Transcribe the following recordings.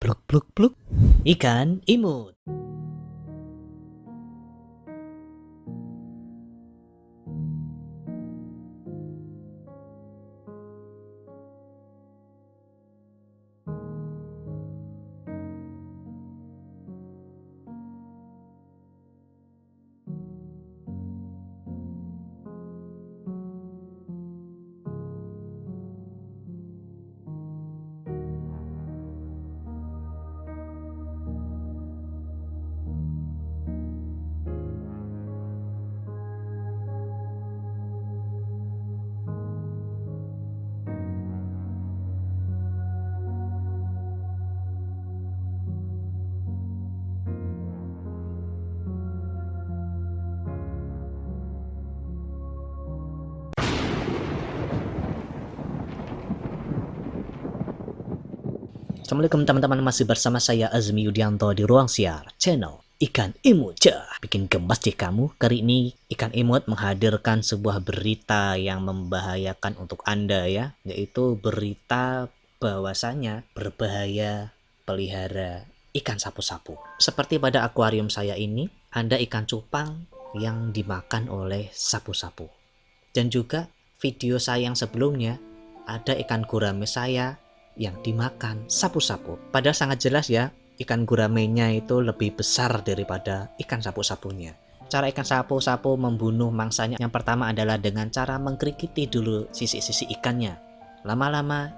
Pluk pluk pluk. Ikan imut. Assalamualaikum teman-teman, masih bersama saya Azmi Yudianto di Ruang Siar channel Ikan Imut. Bikin gemas deh kamu. Kali ini Ikan Imut menghadirkan sebuah berita yang membahayakan untuk Anda ya, yaitu berita bahwasanya berbahaya pelihara ikan sapu-sapu. Seperti pada akuarium saya ini, ada ikan cupang yang dimakan oleh sapu-sapu. Dan juga video saya yang sebelumnya, ada ikan gurame saya yang dimakan sapu-sapu. Padahal sangat jelas ya, ikan guramenya itu lebih besar daripada ikan sapu-sapunya. Cara ikan sapu-sapu membunuh mangsanya yang pertama adalah dengan cara mengkrikiti dulu sisi-sisi ikannya. Lama-lama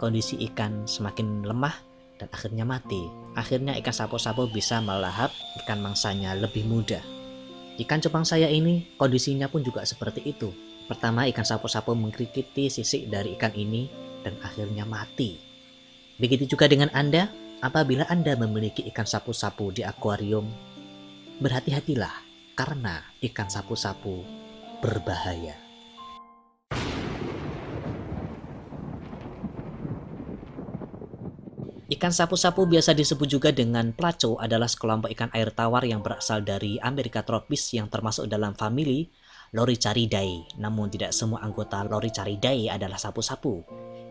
kondisi ikan semakin lemah dan akhirnya mati. Akhirnya ikan sapu-sapu bisa melahap ikan mangsanya lebih mudah. Ikan cupang saya ini kondisinya pun juga seperti itu. Pertama, ikan sapu-sapu mengkrikiti sisi dari ikan ini dan akhirnya mati. Begitu juga dengan Anda, apabila Anda memiliki ikan sapu-sapu di akuarium, berhati-hatilah karena ikan sapu-sapu berbahaya. Ikan sapu-sapu biasa disebut juga dengan pelaco adalah sekelompok ikan air tawar yang berasal dari Amerika tropis yang termasuk dalam famili Loricariidae. Namun tidak semua anggota Loricariidae adalah sapu-sapu.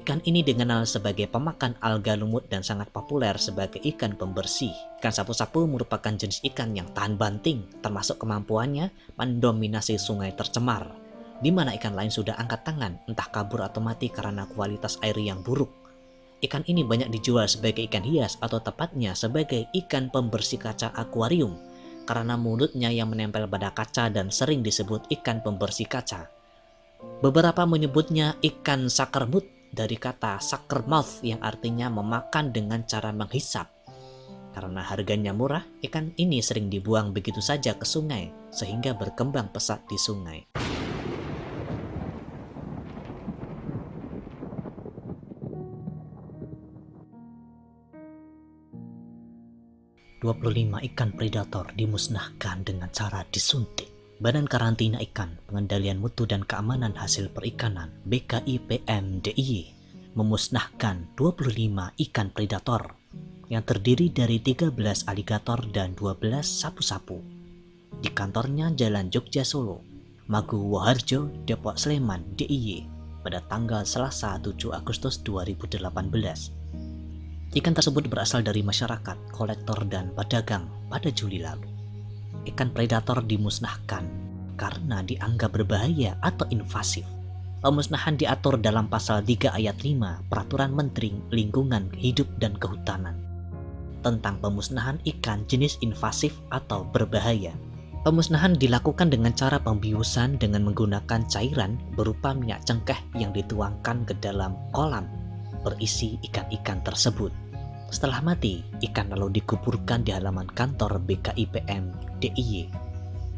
Ikan ini dikenal sebagai pemakan alga lumut dan sangat populer sebagai ikan pembersih. Ikan sapu-sapu merupakan jenis ikan yang tahan banting, termasuk kemampuannya mendominasi sungai tercemar, di mana ikan lain sudah angkat tangan, entah kabur atau mati karena kualitas air yang buruk. Ikan ini banyak dijual sebagai ikan hias atau tepatnya sebagai ikan pembersih kaca akuarium karena mulutnya yang menempel pada kaca dan sering disebut ikan pembersih kaca. Beberapa menyebutnya ikan suckermouth dari kata sucker mouth yang artinya memakan dengan cara menghisap. Karena harganya murah, ikan ini sering dibuang begitu saja ke sungai sehingga berkembang pesat di sungai. 25 ikan predator dimusnahkan dengan cara disuntik. Badan Karantina Ikan, Pengendalian Mutu dan Keamanan Hasil Perikanan (BKIPM DIY) memusnahkan 25 ikan predator yang terdiri dari 13 aligator dan 12 sapu-sapu di kantornya Jalan Jogja Solo, Magu Woharjo, Depok Sleman DIY pada tanggal Selasa 7 Agustus 2018. Ikan tersebut berasal dari masyarakat, kolektor, dan pedagang pada Juli lalu. Ikan predator dimusnahkan karena dianggap berbahaya atau invasif. Pemusnahan diatur dalam pasal 3 ayat 5 Peraturan Menteri Lingkungan Hidup dan Kehutanan tentang pemusnahan ikan jenis invasif atau berbahaya. Pemusnahan dilakukan dengan cara pembiusan dengan menggunakan cairan berupa minyak cengkeh yang dituangkan ke dalam kolam berisi ikan-ikan tersebut. Setelah mati, ikan lalu dikuburkan di halaman kantor BKIPM DIY.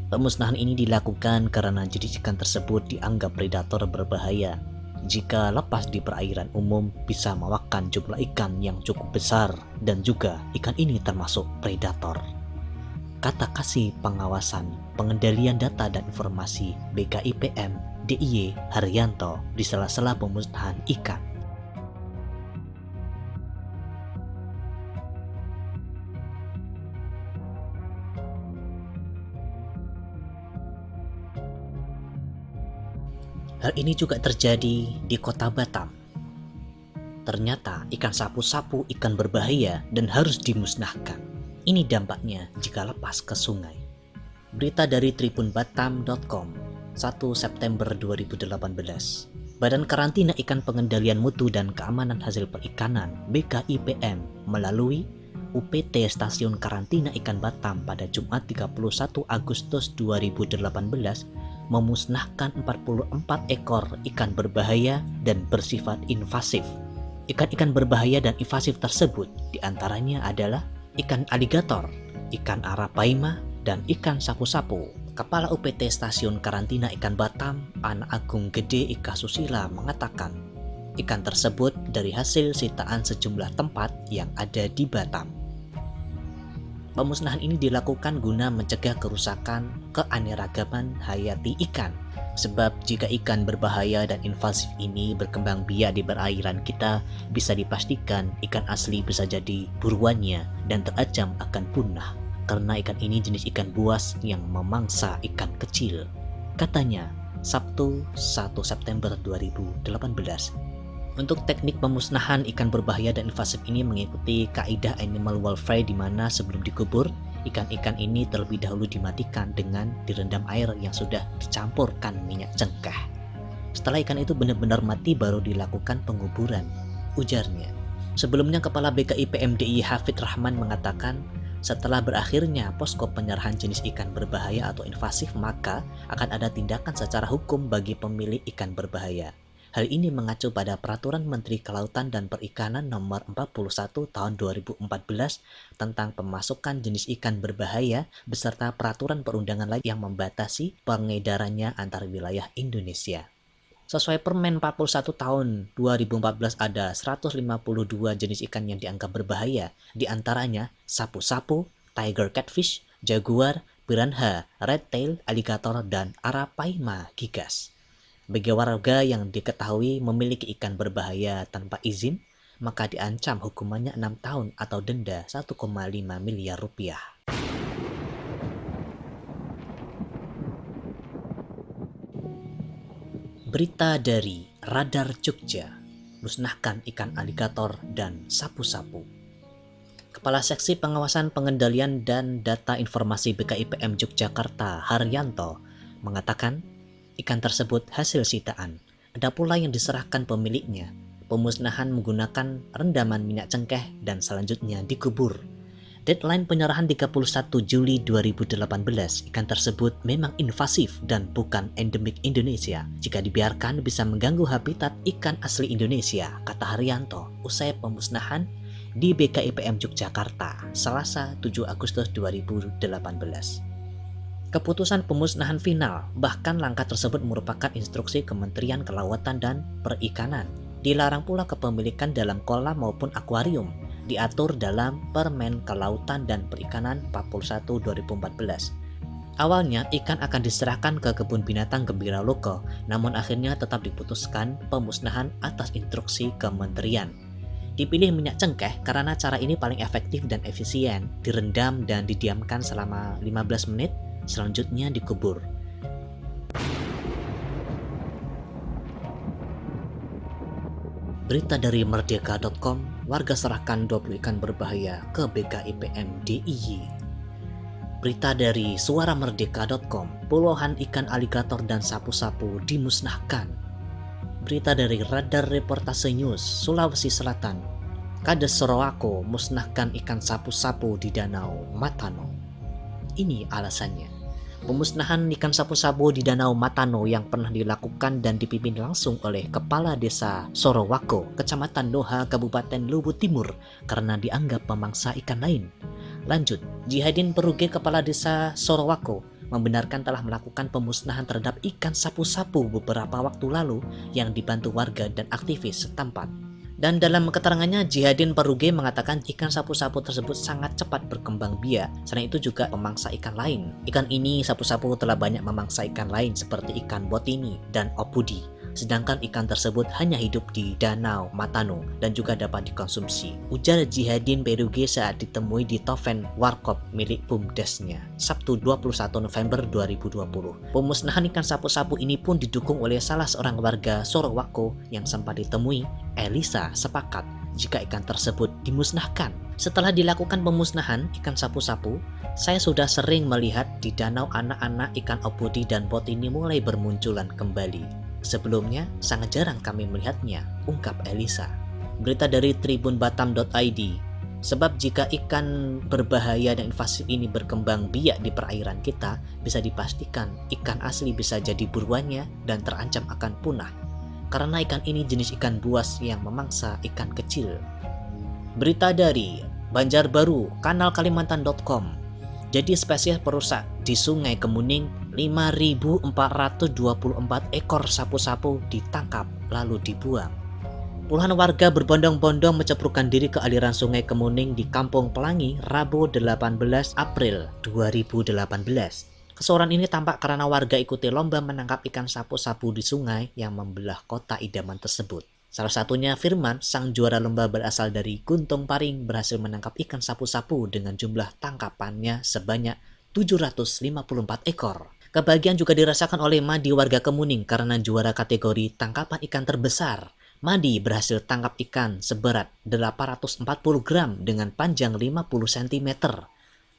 Pemusnahan ini dilakukan karena jenis ikan tersebut dianggap predator berbahaya. Jika lepas di perairan umum bisa memakan jumlah ikan yang cukup besar dan juga ikan ini termasuk predator. Kata Kasih Pengawasan, Pengendalian Data dan Informasi BKIPM DIY Haryanto di sela-sela pemusnahan ikan. Hal ini juga terjadi di kota Batam. Ternyata ikan sapu-sapu ikan berbahaya dan harus dimusnahkan. Ini dampaknya jika lepas ke sungai. Berita dari tribunbatam.com, 1 September 2018. Badan Karantina Ikan Pengendalian Mutu dan Keamanan Hasil Perikanan (BKIPM) melalui UPT Stasiun Karantina Ikan Batam pada Jumat 31 Agustus 2018 memusnahkan 44 ekor ikan berbahaya dan bersifat invasif. Ikan-ikan berbahaya dan invasif tersebut diantaranya adalah ikan aligator, ikan arapaima, dan ikan sapu-sapu. Kepala UPT Stasiun Karantina Ikan Batam, Anak Agung Gede Ika Susila mengatakan, ikan tersebut dari hasil sitaan sejumlah tempat yang ada di Batam. Pemusnahan ini dilakukan guna mencegah kerusakan keanekaragaman hayati ikan. Sebab jika ikan berbahaya dan invasif ini berkembang biak di perairan kita, bisa dipastikan ikan asli bisa jadi buruannya dan terancam akan punah. Karena ikan ini jenis ikan buas yang memangsa ikan kecil. Katanya, Sabtu 1 September 2018. Untuk teknik pemusnahan ikan berbahaya dan invasif ini mengikuti kaidah animal welfare di mana sebelum dikubur, ikan-ikan ini terlebih dahulu dimatikan dengan direndam air yang sudah dicampurkan minyak cengkeh. Setelah ikan itu benar-benar mati baru dilakukan penguburan, ujarnya. Sebelumnya Kepala BKIPM DIY Hafid Rahman mengatakan, setelah berakhirnya posko penyerahan jenis ikan berbahaya atau invasif, maka akan ada tindakan secara hukum bagi pemilik ikan berbahaya. Hal ini mengacu pada Peraturan Menteri Kelautan dan Perikanan Nomor 41 Tahun 2014 tentang pemasukan jenis ikan berbahaya beserta peraturan perundangan lain yang membatasi pengedarannya antar wilayah Indonesia. Sesuai Permen 41 Tahun 2014 ada 152 jenis ikan yang dianggap berbahaya, diantaranya sapu-sapu, tiger catfish, jaguar, piranha, red tail, alligator, dan arapaima gigas. Bagi warga yang diketahui memiliki ikan berbahaya tanpa izin, maka diancam hukumannya 6 tahun atau denda 1,5 miliar rupiah. Berita dari Radar Jogja, musnahkan ikan aligator dan sapu-sapu. Kepala Seksi Pengawasan Pengendalian dan Data Informasi BKIPM Yogyakarta, Haryanto, mengatakan, ikan tersebut hasil sitaan. Ada pula yang diserahkan pemiliknya. Pemusnahan menggunakan rendaman minyak cengkeh dan selanjutnya dikubur. Deadline penyerahan 31 Juli 2018. Ikan tersebut memang invasif dan bukan endemik Indonesia. Jika dibiarkan bisa mengganggu habitat ikan asli Indonesia, kata Haryanto usai pemusnahan di BKIPM Yogyakarta, Selasa 7 Agustus 2018. Keputusan pemusnahan final, bahkan langkah tersebut merupakan instruksi Kementerian Kelautan dan Perikanan. Dilarang pula kepemilikan dalam kolam maupun akuarium, diatur dalam Permen Kelautan dan Perikanan 41/2014. Awalnya ikan akan diserahkan ke Kebun Binatang Gembira Loka, namun akhirnya tetap diputuskan pemusnahan atas instruksi kementerian. Dipilih minyak cengkeh karena cara ini paling efektif dan efisien, direndam dan didiamkan selama 15 menit. Selanjutnya dikubur. Berita dari merdeka.com, warga serahkan 20 ikan berbahaya ke BKIPM DIY. Berita dari suaramerdeka.com, puluhan ikan aligator dan sapu-sapu dimusnahkan. Berita dari Radar Reportase News, Sulawesi Selatan, Kades Sorowako musnahkan ikan sapu-sapu di Danau Matano. Ini alasannya. Pemusnahan ikan sapu-sapu di Danau Matano yang pernah dilakukan dan dipimpin langsung oleh Kepala Desa Sorowako, Kecamatan Noha, Kabupaten Luwu Timur, karena dianggap memangsa ikan lain. Lanjut, Jihadin Peruge Kepala Desa Sorowako membenarkan telah melakukan pemusnahan terhadap ikan sapu-sapu beberapa waktu lalu yang dibantu warga dan aktivis setempat. Dan dalam keterangannya, Jihadin Peruge mengatakan ikan sapu-sapu tersebut sangat cepat berkembang biak. Selain itu juga memangsa ikan lain. Ikan ini sapu-sapu telah banyak memangsa ikan lain seperti ikan botini dan opudi. sedangkan ikan tersebut hanya hidup di Danau Matano dan juga dapat dikonsumsi. Ujar Jihadin Peruge saat ditemui di Toven Warkop milik BUMDesnya, Sabtu 21 November 2020. Pemusnahan ikan sapu-sapu ini pun didukung oleh salah seorang warga Sorowako yang sempat ditemui. Elisa sepakat jika ikan tersebut dimusnahkan. Setelah dilakukan pemusnahan ikan sapu-sapu, saya sudah sering melihat di danau anak-anak ikan obodi dan bot ini mulai bermunculan kembali. Sebelumnya sangat jarang kami melihatnya, ungkap Elisa. Berita dari tribunbatam.id. Sebab jika ikan berbahaya dan invasif ini berkembang biak di perairan kita, bisa dipastikan ikan asli bisa jadi buruannya dan terancam akan punah. Karena ikan ini jenis ikan buas yang memangsa ikan kecil. Berita dari Banjarbaru, kanal Kalimantan.com. Jadi spesies perusak di Sungai Kemuning, 5.424 ekor sapu-sapu ditangkap lalu dibuang. Puluhan warga berbondong-bondong menceplukkan diri ke aliran Sungai Kemuning di Kampung Pelangi, Rabu 18 April 2018. Kesoran ini tampak karena warga ikuti lomba menangkap ikan sapu-sapu di sungai yang membelah kota idaman tersebut. Salah satunya Firman, sang juara lomba berasal dari Guntung Paring, berhasil menangkap ikan sapu-sapu dengan jumlah tangkapannya sebanyak 754 ekor. Kebahagiaan juga dirasakan oleh Madi warga Kemuning karena juara kategori tangkapan ikan terbesar. Madi berhasil tangkap ikan seberat 840 gram dengan panjang 50 cm.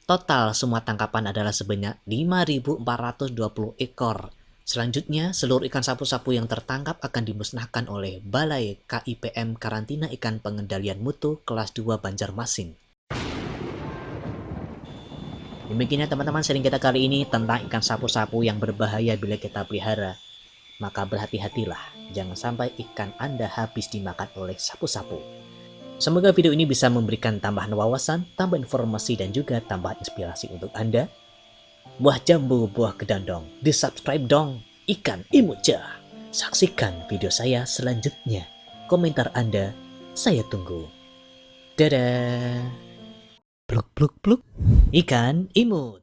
Total semua tangkapan adalah sebanyak 5.420 ekor. Selanjutnya, seluruh ikan sapu-sapu yang tertangkap akan dimusnahkan oleh Balai KIPM Karantina Ikan Pengendalian Mutu kelas 2 Banjarmasin. Demikiannya teman-teman sharing kita kali ini tentang ikan sapu-sapu yang berbahaya bila kita pelihara. Maka berhati-hatilah, jangan sampai ikan Anda habis dimakan oleh sapu-sapu. Semoga video ini bisa memberikan tambahan wawasan, tambah informasi, dan juga tambahan inspirasi untuk Anda. Buah jambu, buah kedondong, di-subscribe dong, ikan Imuja. Saksikan video saya selanjutnya. Komentar Anda, saya tunggu. Dadah. Pluk pluk pluk, ikan imut.